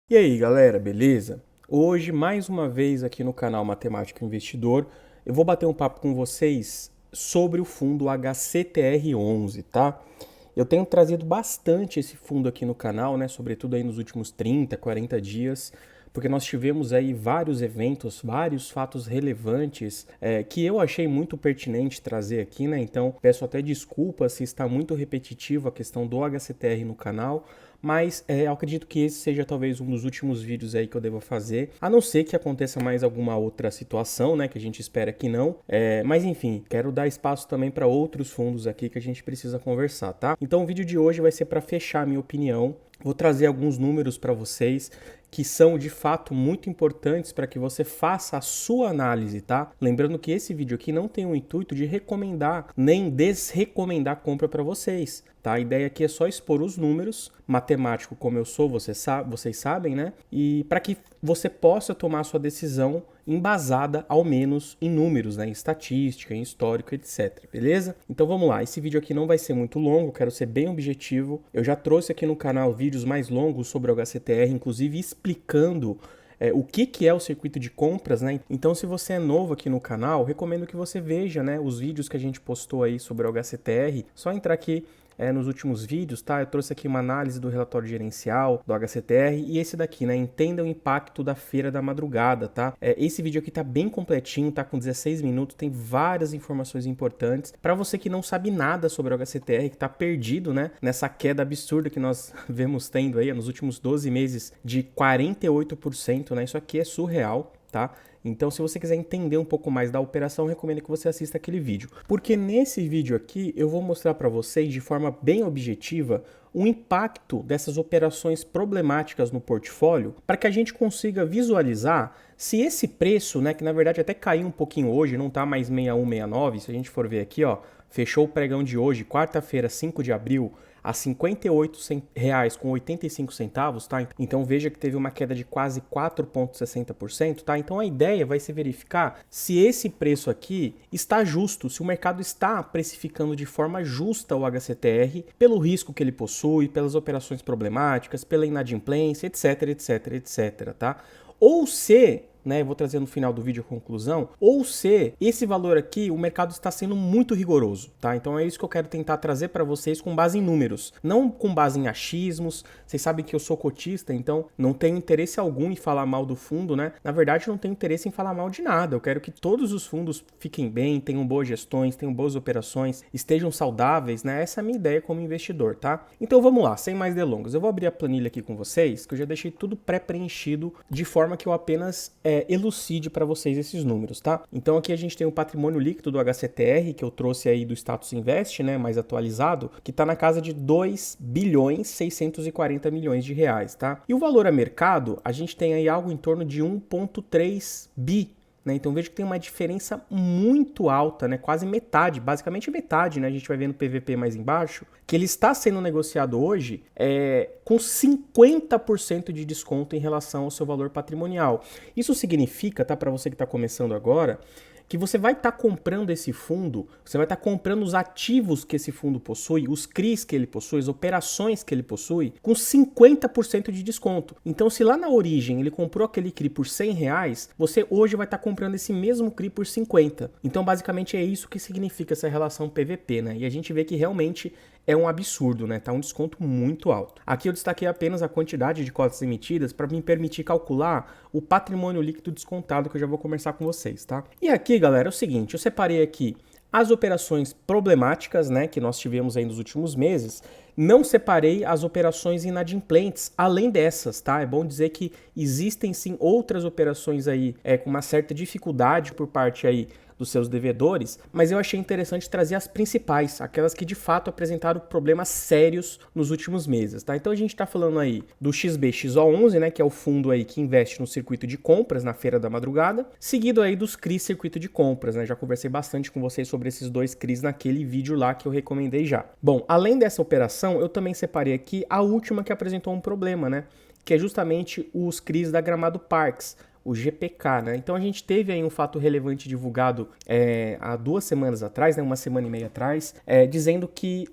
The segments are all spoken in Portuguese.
E aí, galera, beleza? Hoje, mais uma vez aqui no canal Matemático Investidor, eu vou bater um papo com vocês sobre o fundo HCTR11, tá? Eu tenho trazido bastante esse fundo aqui no canal, né? Sobretudo aí nos últimos 30, 40 dias, porque nós tivemos aí vários eventos, vários fatos relevantes que eu achei muito pertinente trazer aqui, né? Então, peço até desculpas se está muito repetitivo a questão do HCTR no canal, mas eu acredito que esse seja talvez um dos últimos vídeos aí que eu devo fazer, a não ser que aconteça mais alguma outra situação, né, que a gente espera que não, mas enfim, quero dar espaço também para outros fundos aqui que a gente precisa conversar, tá? Então o vídeo de hoje vai ser para fechar a minha opinião, vou trazer alguns números para vocês que são de fato muito importantes para que você faça a sua análise, tá? Lembrando que esse vídeo aqui não tem o intuito de recomendar nem desrecomendar compra para vocês, tá? A ideia aqui é só expor os números, matemático como eu sou, vocês sabem, né? E para que você possa tomar a sua decisão embasada ao menos em números, né? Em estatística, em histórico, etc. Beleza? Então vamos lá, esse vídeo aqui não vai ser muito longo, quero ser bem objetivo. Eu já trouxe aqui no canal vídeos mais longos sobre o HCTR, inclusive explicando o que é o circuito de compras, né? Então, se você é novo aqui no canal, recomendo que você veja, né, os vídeos que a gente postou aí sobre o HCTR. Só entrar aqui nos últimos vídeos, tá? Eu trouxe aqui uma análise do relatório gerencial do HCTR e esse daqui, né? Entenda o impacto da feira da madrugada, tá? Esse vídeo aqui tá bem completinho, tá com 16 minutos, tem várias informações importantes. Para você que não sabe nada sobre o HCTR, que tá perdido, né? Nessa queda absurda que nós vemos tendo aí nos últimos 12 meses de 48%, né? Isso aqui é surreal, tá? Então, se você quiser entender um pouco mais da operação, recomendo que você assista aquele vídeo. Porque nesse vídeo aqui, eu vou mostrar para vocês de forma bem objetiva o impacto dessas operações problemáticas no portfólio para que a gente consiga visualizar se esse preço, né, que na verdade até caiu um pouquinho hoje, não está mais 61, 69, se a gente for ver aqui, ó, fechou o pregão de hoje, quarta-feira, 5 de abril, a R$ 58,85, tá? Então veja que teve uma queda de quase 4,60%, tá? Então a ideia vai ser verificar se esse preço aqui está justo, se o mercado está precificando de forma justa o HCTR pelo risco que ele possui, pelas operações problemáticas, pela inadimplência, etc, etc, etc, tá? Ou se, né, vou trazer no final do vídeo a conclusão, ou se esse valor aqui, o mercado está sendo muito rigoroso, tá? Então é isso que eu quero tentar trazer para vocês com base em números, não com base em achismos. Vocês sabem que eu sou cotista, então não tenho interesse algum em falar mal do fundo, né? Na verdade, não tenho interesse em falar mal de nada. Eu quero que todos os fundos fiquem bem, tenham boas gestões, tenham boas operações, estejam saudáveis, né? Essa é a minha ideia como investidor, tá? Então vamos lá, sem mais delongas. Eu vou abrir a planilha aqui com vocês, que eu já deixei tudo pré-preenchido de forma que eu apenas elucide para vocês esses números, tá? Então aqui a gente tem o patrimônio líquido do HCTR, que eu trouxe aí do Status Invest, né, mais atualizado, que está na casa de 2 bilhões 640 milhões de reais, tá? E o valor a mercado, a gente tem aí algo em torno de 1,3 bi. Então veja que tem uma diferença muito alta, né? Quase metade, basicamente metade, né? A gente vai ver no PVP mais embaixo, que ele está sendo negociado hoje com 50% de desconto em relação ao seu valor patrimonial. Isso significa, tá, para você que está começando agora, que você vai estar comprando esse fundo, você vai estar comprando os ativos que esse fundo possui, os CRIs que ele possui, as operações que ele possui, com 50% de desconto. Então, se lá na origem ele comprou aquele CRI por R$100, você hoje vai estar comprando esse mesmo CRI por 50. Então, basicamente é isso que significa essa relação PVP, né? E a gente vê que realmente é um absurdo, né? Tá um desconto muito alto. Aqui eu destaquei apenas a quantidade de cotas emitidas para me permitir calcular o patrimônio líquido descontado, que eu já vou conversar com vocês, tá? E aqui, galera, é o seguinte, eu separei aqui as operações problemáticas, né, que nós tivemos aí nos últimos meses. Não separei as operações inadimplentes, além dessas, tá? É bom dizer que existem sim outras operações aí com uma certa dificuldade por parte aí dos seus devedores, mas eu achei interessante trazer as principais, aquelas que de fato apresentaram problemas sérios nos últimos meses, tá? Então a gente está falando aí do XBXO11, né, que é o fundo aí que investe no circuito de compras na feira da madrugada, seguido aí dos CRIs circuito de compras, né? Já conversei bastante com vocês sobre esses dois CRIs naquele vídeo lá que eu recomendei já. Bom, além dessa operação, eu também separei aqui a última que apresentou um problema, né? Que é justamente os CRIs da Gramado Parks. o GPK, né? Então a gente teve aí um fato relevante divulgado há 2 semanas atrás, né? 1,5 semana atrás, dizendo que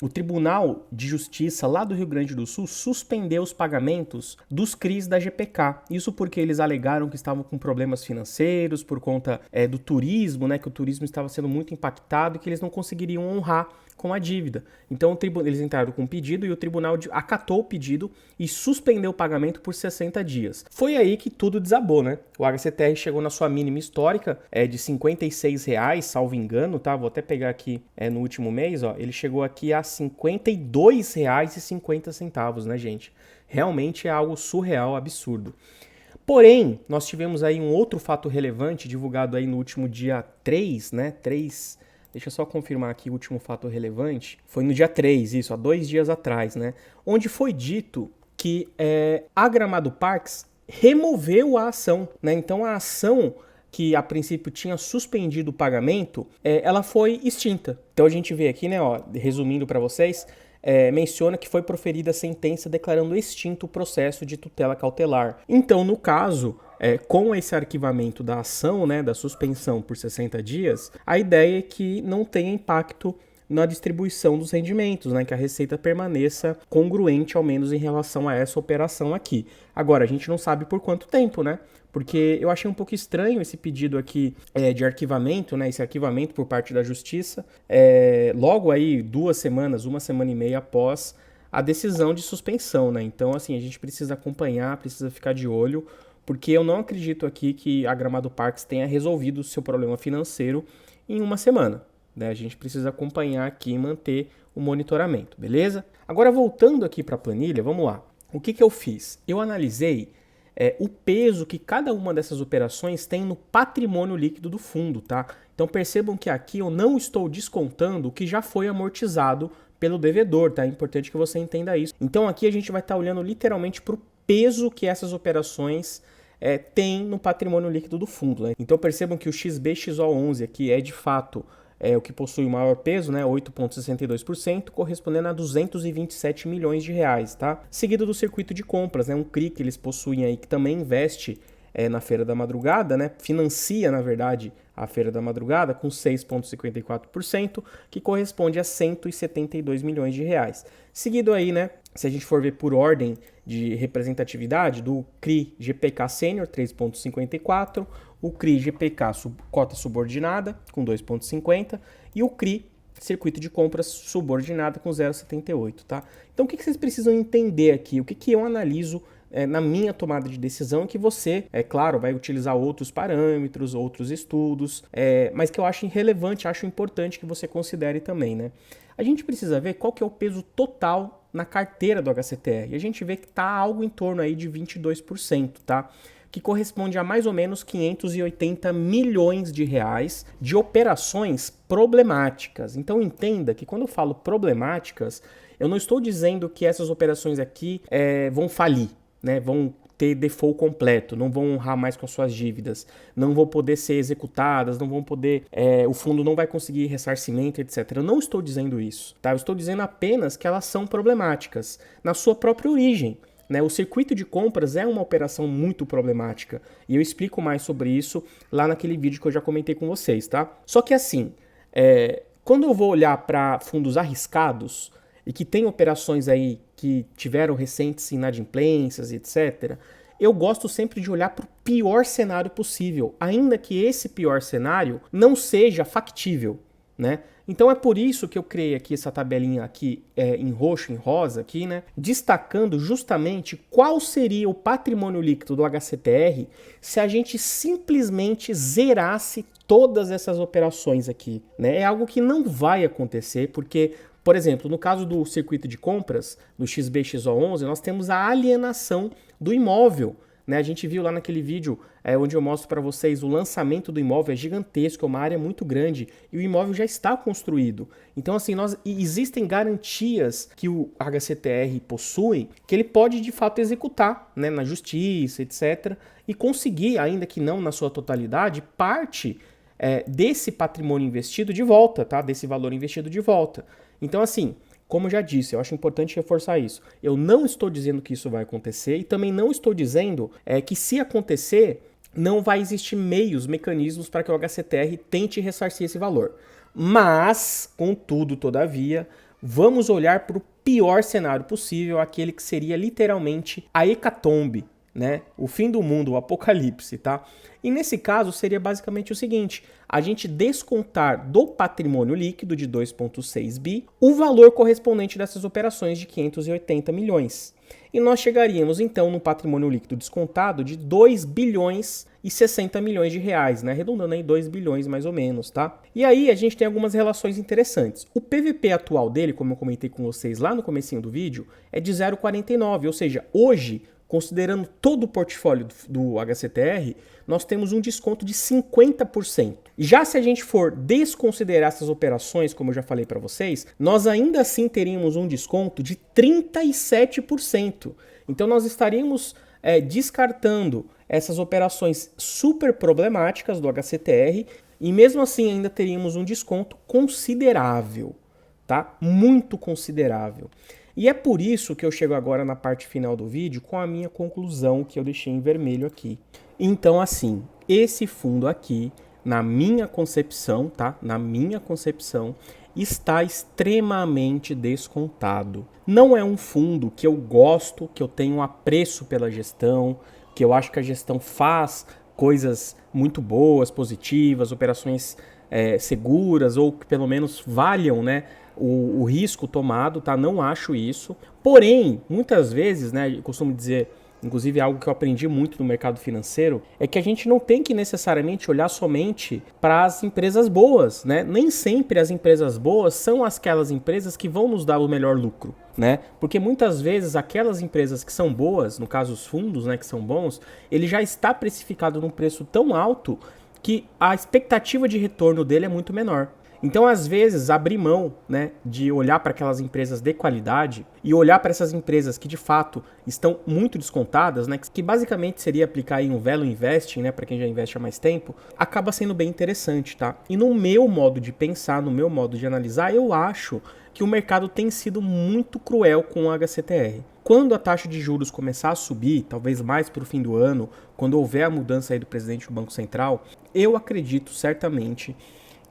o Tribunal de Justiça lá do Rio Grande do Sul suspendeu os pagamentos dos CRIs da GPK. Isso porque eles alegaram que estavam com problemas financeiros por conta do turismo, né? Que o turismo estava sendo muito impactado e que eles não conseguiriam honrar com a dívida. Então eles entraram com um pedido e o tribunal acatou o pedido e suspendeu o pagamento por 60 dias. Foi aí que tudo desabou, né? O HCTR chegou na sua mínima histórica de R$ 56,00, salvo engano, tá? Vou até pegar aqui no último mês, ó. Ele chegou aqui a R$ 52,50, né, gente? Realmente é algo surreal, absurdo. Porém, nós tivemos aí um outro fato relevante divulgado aí no último dia 3, né? Deixa eu só confirmar aqui o último fato relevante. Foi no dia 3, isso, há 2 dias atrás, né? Onde foi dito que a Gramado Parques removeu a ação, né? Então a ação que a princípio tinha suspendido o pagamento, ela foi extinta. Então a gente vê aqui, né, ó, resumindo para vocês, menciona que foi proferida a sentença declarando extinto o processo de tutela cautelar. Então, no caso, com esse arquivamento da ação, né, da suspensão por 60 dias, a ideia é que não tenha impacto na distribuição dos rendimentos, né, que a receita permaneça congruente, ao menos em relação a essa operação aqui. Agora, a gente não sabe por quanto tempo, né? Porque eu achei um pouco estranho esse pedido aqui de arquivamento, né? Esse arquivamento por parte da Justiça, logo aí 2 semanas, 1,5 semana após a decisão de suspensão, né? Então, assim, a gente precisa acompanhar, precisa ficar de olho, porque eu não acredito aqui que a Gramado Parques tenha resolvido o seu problema financeiro em 1 semana, né? A gente precisa acompanhar aqui e manter o monitoramento, beleza? Agora, voltando aqui para a planilha, vamos lá. O que eu fiz? Eu analisei o peso que cada uma dessas operações tem no patrimônio líquido do fundo, tá? Então percebam que aqui eu não estou descontando o que já foi amortizado pelo devedor, tá? É importante que você entenda isso. Então aqui a gente vai estar olhando literalmente para o peso que essas operações têm no patrimônio líquido do fundo, né? Então percebam que o XBXO11 aqui é de fato o que possui o maior peso, né, 8,62%, correspondendo a 227 milhões de reais, tá? Seguido do circuito de compras, né, um CRI que eles possuem aí, que também investe na Feira da Madrugada, né, financia, na verdade, a Feira da Madrugada com 6,54%, que corresponde a 172 milhões de reais. Seguido aí, né, se a gente for ver por ordem de representatividade, do CRI GPK Sênior, 3,54%, o CRI GPK cota subordinada, com 2,50%, e o CRI circuito de compras subordinada, com 0,78%, tá? Então, o que vocês precisam entender aqui? O que eu analiso na minha tomada de decisão, que você, claro, vai utilizar outros parâmetros, outros estudos, mas que eu acho relevante, acho importante que você considere também, né? A gente precisa ver qual que é o peso total na carteira do HCTR. E a gente vê que está algo em torno aí de 22%, tá? Que corresponde a mais ou menos 580 milhões de reais de operações problemáticas. Então entenda que quando eu falo problemáticas, eu não estou dizendo que essas operações aqui vão falir, né? Vão ter default completo, não vão honrar mais com as suas dívidas, não vão poder ser executadas, não vão poder, o fundo não vai conseguir ressarcimento, etc. Eu não estou dizendo isso, tá? Eu estou dizendo apenas que elas são problemáticas na sua própria origem, né? O circuito de compras é uma operação muito problemática e eu explico mais sobre isso lá naquele vídeo que eu já comentei com vocês, tá? Só que assim, quando eu vou olhar para fundos arriscados e que tem operações aí que tiveram recentes inadimplências, etc., eu gosto sempre de olhar para o pior cenário possível, ainda que esse pior cenário não seja factível, né? Então é por isso que eu criei aqui essa tabelinha aqui em roxo, em rosa aqui, né? Destacando justamente qual seria o patrimônio líquido do HCTR se a gente simplesmente zerasse todas essas operações aqui, né? É algo que não vai acontecer, porque, por exemplo, no caso do circuito de compras, do XBXO11, nós temos a alienação do imóvel, né? A gente viu lá naquele vídeo onde eu mostro para vocês o lançamento do imóvel, é gigantesco, é uma área muito grande e o imóvel já está construído. Então, assim, existem garantias que o HCTR possui que ele pode de fato executar, né, na justiça, etc., e conseguir, ainda que não na sua totalidade, parte desse patrimônio investido de volta, tá? Desse valor investido de volta. Então, assim, como eu já disse, eu acho importante reforçar isso. Eu não estou dizendo que isso vai acontecer e também não estou dizendo que se acontecer, não vai existir mecanismos para que o HCTR tente ressarcir esse valor. Mas, contudo, todavia, vamos olhar para o pior cenário possível, aquele que seria literalmente a hecatombe, né? O fim do mundo, o apocalipse, tá? E nesse caso seria basicamente o seguinte: a gente descontar do patrimônio líquido de 2,6 bi o valor correspondente dessas operações de 580 milhões. E nós chegaríamos então no patrimônio líquido descontado de 2 bilhões e 60 milhões de reais, né? Arredondando aí 2 bilhões mais ou menos, tá? E aí a gente tem algumas relações interessantes. O PVP atual dele, como eu comentei com vocês lá no comecinho do vídeo, é de 0,49, ou seja, hoje, considerando todo o portfólio do HCTR, nós temos um desconto de 50%. Já se a gente for desconsiderar essas operações, como eu já falei para vocês, nós ainda assim teríamos um desconto de 37%. Então nós estaríamos descartando essas operações super problemáticas do HCTR e mesmo assim ainda teríamos um desconto considerável, tá? Muito considerável. E é por isso que eu chego agora na parte final do vídeo com a minha conclusão que eu deixei em vermelho aqui. Então, assim, esse fundo aqui, na minha concepção, tá? Na minha concepção, está extremamente descontado. Não é um fundo que eu gosto, que eu tenho apreço pela gestão, que eu acho que a gestão faz coisas muito boas, positivas, operações seguras ou que pelo menos valham, né? O risco tomado, tá? Não acho isso. Porém, muitas vezes, né, eu costumo dizer, inclusive algo que eu aprendi muito no mercado financeiro, é que a gente não tem que necessariamente olhar somente para as empresas boas, né? Nem sempre as empresas boas são aquelas empresas que vão nos dar o melhor lucro, né? Porque muitas vezes aquelas empresas que são boas, no caso os fundos, né, que são bons, ele já está precificado num preço tão alto que a expectativa de retorno dele é muito menor. Então, às vezes, abrir mão, né, de olhar para aquelas empresas de qualidade e olhar para essas empresas que, de fato, estão muito descontadas, né, que basicamente seria aplicar aí um value investing, né, para quem já investe há mais tempo, acaba sendo bem interessante, tá? E no meu modo de pensar, no meu modo de analisar, eu acho que o mercado tem sido muito cruel com o HCTR. Quando a taxa de juros começar a subir, talvez mais para o fim do ano, quando houver a mudança aí do presidente do Banco Central, eu acredito certamente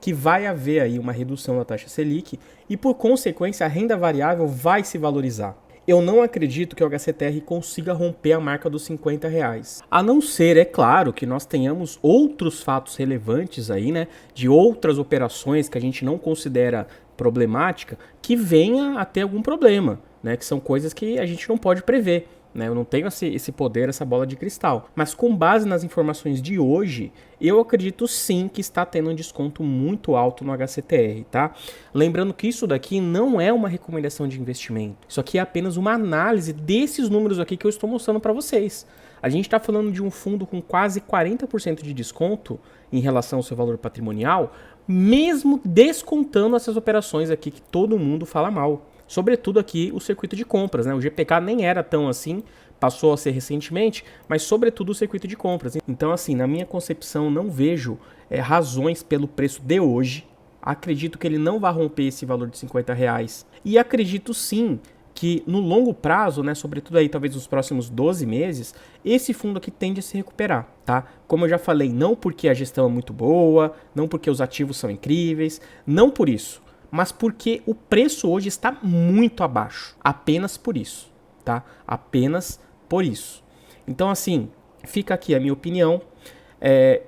que vai haver aí uma redução da taxa Selic e, por consequência, a renda variável vai se valorizar. Eu não acredito que o HCTR consiga romper a marca dos R$50. A não ser, é claro, que nós tenhamos outros fatos relevantes aí, né, de outras operações que a gente não considera problemática, que venha a ter algum problema, né, que são coisas que a gente não pode prever. Eu não tenho esse poder, essa bola de cristal. Mas com base nas informações de hoje, eu acredito sim que está tendo um desconto muito alto no HCTR, tá? Lembrando que isso daqui não é uma recomendação de investimento. Isso aqui é apenas uma análise desses números aqui que eu estou mostrando para vocês. A gente está falando de um fundo com quase 40% de desconto em relação ao seu valor patrimonial, mesmo descontando essas operações aqui que todo mundo fala mal. Sobretudo aqui o circuito de compras, né? O GPK nem era tão assim, passou a ser recentemente, mas sobretudo o circuito de compras. Então, assim, na minha concepção, não vejo razões pelo preço de hoje. Acredito que ele não vai romper esse valor de R$50. E acredito sim que no longo prazo, né, sobretudo aí talvez nos próximos 12 meses, esse fundo aqui tende a se recuperar, tá? Como eu já falei, não porque a gestão é muito boa, não porque os ativos são incríveis, não por isso, mas porque o preço hoje está muito abaixo. Apenas por isso, tá? Apenas por isso. Então, assim, fica aqui a minha opinião.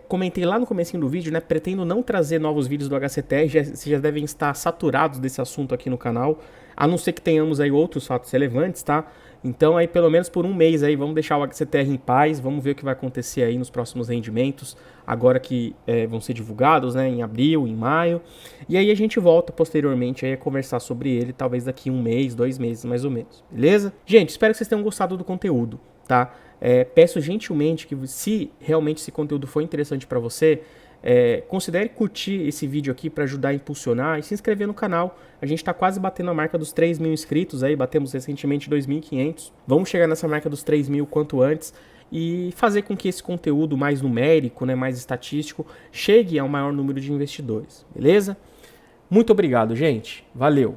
Comentei lá no comecinho do vídeo, né? Pretendo não trazer novos vídeos do HCTR, vocês já devem estar saturados desse assunto aqui no canal, a não ser que tenhamos aí outros fatos relevantes, tá? Então aí pelo menos por um mês aí vamos deixar o HCTR em paz, vamos ver o que vai acontecer aí nos próximos rendimentos, agora que vão ser divulgados, né, em abril, em maio, e aí a gente volta posteriormente aí a conversar sobre ele, talvez daqui um mês, 2 meses mais ou menos, beleza? Gente, espero que vocês tenham gostado do conteúdo, tá? Peço gentilmente que se realmente esse conteúdo for interessante para você, considere curtir esse vídeo aqui para ajudar a impulsionar e se inscrever no canal. A gente está quase batendo a marca dos 3.000 inscritos aí, batemos recentemente 2.500. Vamos chegar nessa marca dos 3.000 quanto antes e fazer com que esse conteúdo mais numérico, né, mais estatístico, chegue ao maior número de investidores, beleza? Muito obrigado, gente. Valeu!